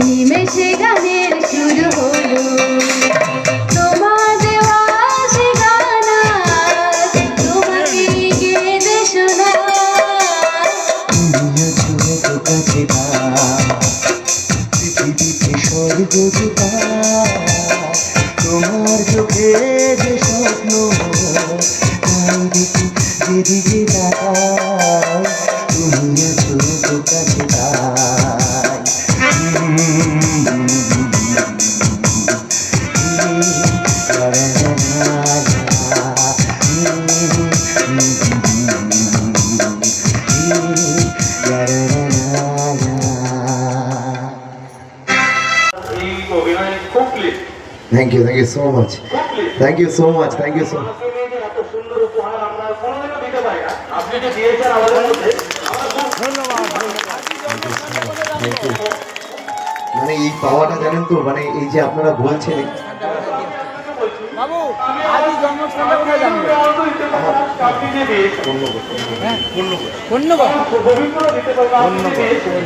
নিমেষে গানের শুরু হলো তোমার দেওয়া সে গান আজ তোমাকে গেয়ে শোনা পৃথিবীতে স্বর্গ তোমার চোখে যে স্বপ্ন তাই দেখি যেদিকে তাকাই তুমি আছো তো কাছে Thank you so much. Thank you so much. Thank you so much. মানে এই পাওয়াটা জানেন তো, মানে এই যে আপনারা বলছেন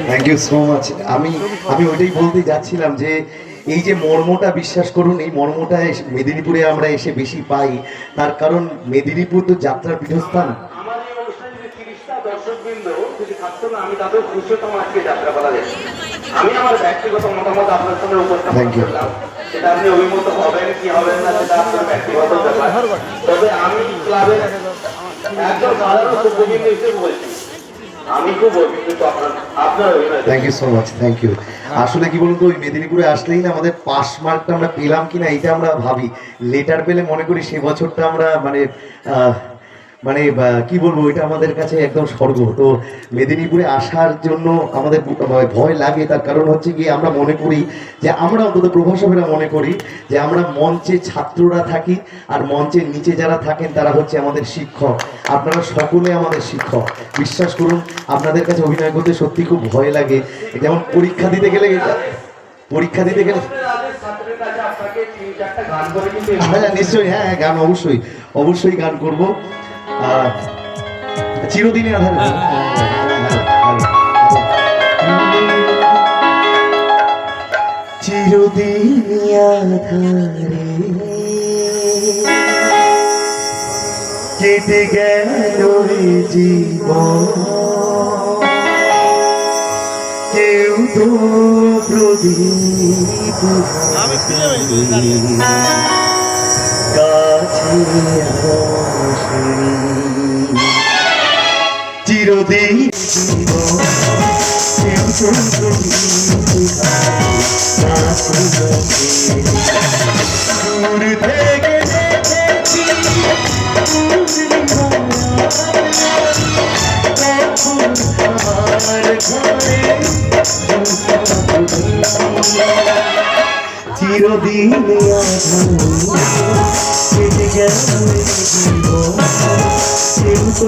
থ্যাংক ইউ সো মাচ। আমি ওইটাই বলতে যাচ্ছিলাম যে এই যে মর্মটা, বিশ্বাস করুন এই মর্মটা মেদিনীপুরে আমরা এসে বেশি পাই, তার কারণ মেদিনীপুর তো যাত্রার পীঠস্থান। আমি আমার ব্যক্তিগত মতামত আপনার সামনে উপস্থাপন করলাম, সেটা আপনি অভিমত হবেন কি হবেন না সেটা আপনার ব্যক্তিগত ব্যাপার। তবে আমি ক্লাবের একজন সাধারণ সভ্যবিন্দু হিসেবে বলছি আমি খুব অভিজ্ঞ আপনার অভিনয়। Thank you so much, thank you. আসলে কি বলুন তো, ওই মেদিনীপুরে আসলেই না আমাদের পাস মার্কটা আমরা পেলাম কিনা এটা আমরা ভাবি, লেটার পেলে মনে করি সে বছরটা আমরা মানে কি বলবো, এটা আমাদের কাছে একদম স্বর্গ। তো মেদিনীপুরে আসার জন্য আমাদের ভয় লাগে, তার কারণ হচ্ছে কি আমরা মনে করি যে আমরা অন্তত প্রভাষকেরা মনে করি যে আমরা মঞ্চে ছাত্ররা থাকি আর মঞ্চের নিচে যারা থাকেন তারা হচ্ছে আমাদের শিক্ষক। আপনারা সকলে আমাদের শিক্ষক। বিশ্বাস করুন আপনাদের কাছে অভিনয় করতে সত্যি খুব ভয় লাগে। যেমন পরীক্ষা দিতে গেলে হ্যাঁ নিশ্চয়ই, হ্যাঁ গান অবশ্যই গান করবো। চিরদিনে আধারে চিরদিনে আধারে কেটে গেল জীবন, কেউ তো প্রদীপ কাছে চিরদিন দূর থেকে দেখেছি চিরদিনে কেটে গেল জীবন, কেউ তো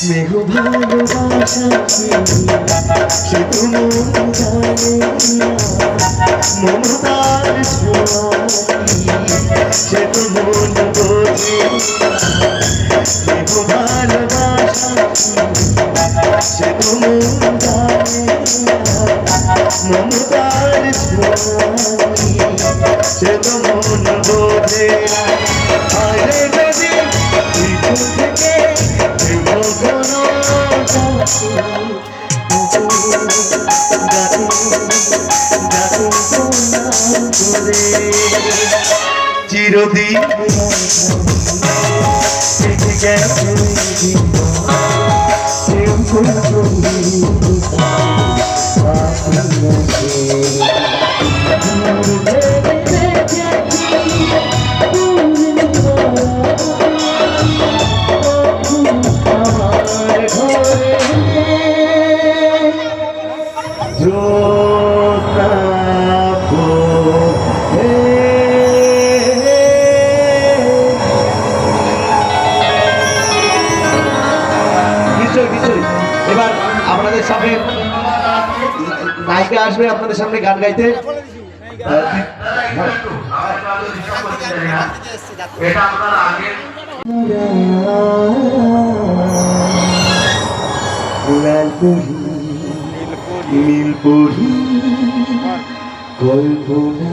মেঘ ভালোবাসা সে তো মন জানে না, মমতার সে তো মন বোঝে। মেঘ ভালোবাসা সে তো মন জানে না, মমতার সে তো মন বোঝে। আরে যদি থেকে চিরদিন আমার ঘরে প্রতাপ এবার আপনাদের সামনে নায়িকা আসবে আপনাদের সামনে গান গাইতে। এটা আপনার আগে নীলপরি কল্পনা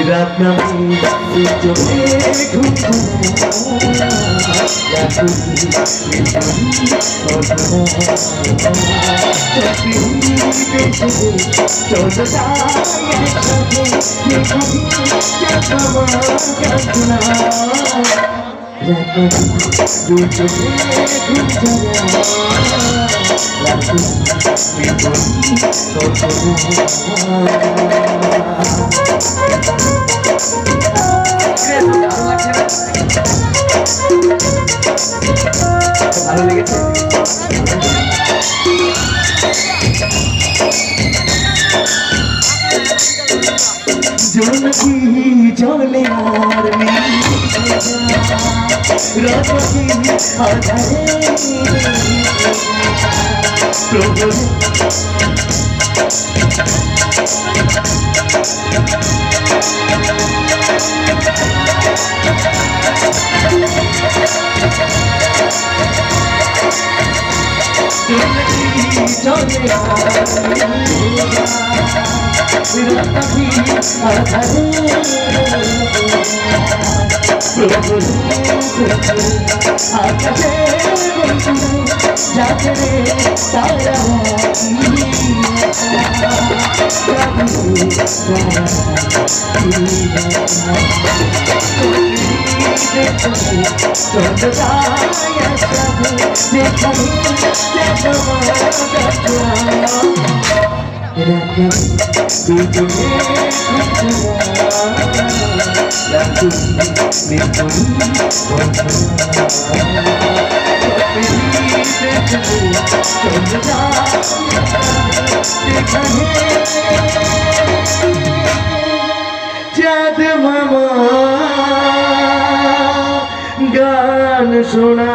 রাত নামে চোখে ভালো লেগেছে। জলকি জলে আর রকি আধারে প্রভু চাঁদ মামা গান শোনা